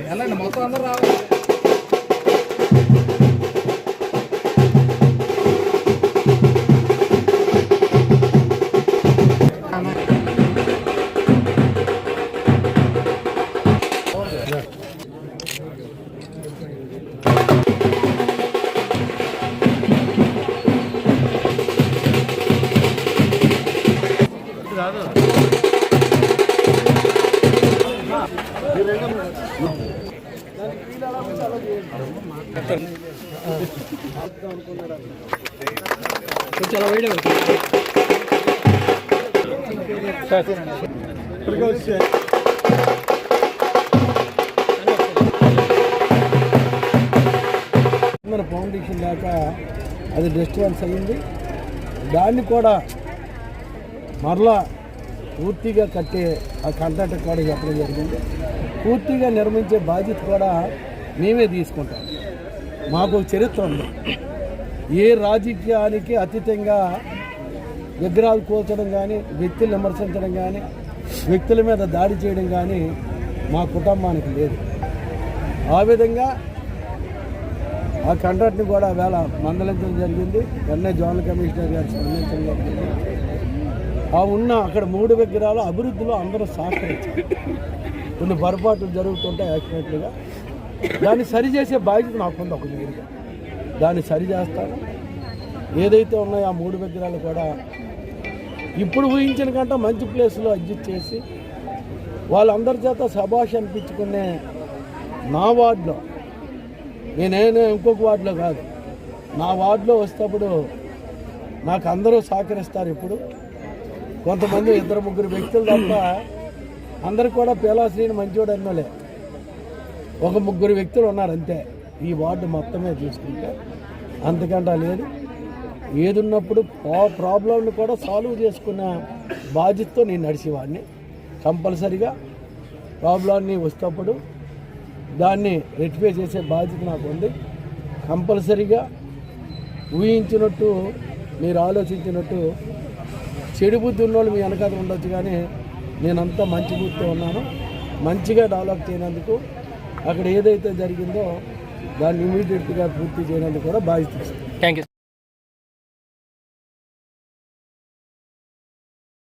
వెళ్ళండి మొత్తం అందరూ రావాలి. చాలా వైడ్ ఫౌండేషన్ దాకా అది డిస్టర్బెన్స్ అయ్యింది. దాన్ని కూడా మరలా పూర్తిగా కట్టే ఆ కాంట్రాక్టర్ కూడా చెప్పడం జరిగింది. పూర్తిగా నిర్మించే బాధ్యత కూడా మేమే తీసుకుంటాం. మాకు చరిత్ర ఉంది. ఏ రాజకీయానికి అతీతంగా విగ్రహాలు కూల్చడం కానీ, వ్యక్తులు విమర్శించడం కానీ, వ్యక్తుల మీద దాడి చేయడం కానీ మా కుటుంబానికి లేదు. ఆ విధంగా ఆ కాంట్రాక్ట్ని కూడా వేళ మందలించడం జరిగింది. వెంటనే జోనల్ కమిషనర్ గారు స్పందించడం జరిగింది. ఆ ఉన్న అక్కడ 3 విగ్రహాలు అభివృద్ధిలో అందరూ సహకరించారు. కొన్ని పొరపాట్లు జరుగుతుంటాయి యాక్సిడెంట్లుగా. దాన్ని సరిచేసే బాధ్యత నాకుంది. ఒక దగ్గరగా దాన్ని సరి చేస్తాను. ఏదైతే ఉన్నాయో ఆ 3 విగ్రహాలు కూడా ఇప్పుడు ఊహించిన కంటే మంచి ప్లేస్లో అడ్జస్ట్ చేసి వాళ్ళందరి చేత శభాష్ అనిపించుకునే నా వార్డులో, నేనేనా ఇంకొక వార్డులో కాదు, నా వార్డులో వస్తేప్పుడు నాకు అందరూ సహకరిస్తారు. ఇప్పుడు కొంతమంది 2-3 వ్యక్తులు తప్ప అందరు కూడా పేలాశ్రీని మంచివాడు అన్నోలే. ఒక 3 వ్యక్తులు ఉన్నారు అంతే ఈ వార్డు మొత్తమే చూసుకుంటే. అంతకంటే లేదు. ఏది ఉన్నప్పుడు ప్రాబ్లంని కూడా సాల్వ్ చేసుకున్న బాధ్యతతో నేను నడిచేవాడిని. కంపల్సరిగా ప్రాబ్లాన్ని వస్తేప్పుడు దాన్ని రెక్టిఫై చేసే బాధ్యత నాకు ఉంది. కంపల్సరిగా ఊహించినట్టు మీరు ఆలోచించినట్టు చెడు బుద్ధి ఉన్నోళ్ళు మీ వెనకాల ఉండొచ్చు, కానీ నేనంతా మంచి బుద్ధితో ఉన్నాను. మంచిగా డెవలప్ చేయనందుకు అక్కడ ఏదైతే జరిగిందో దాన్ని ఇమీడియట్గా పూర్తి చేయడానికి కూడా బాధ్యత. Thank you.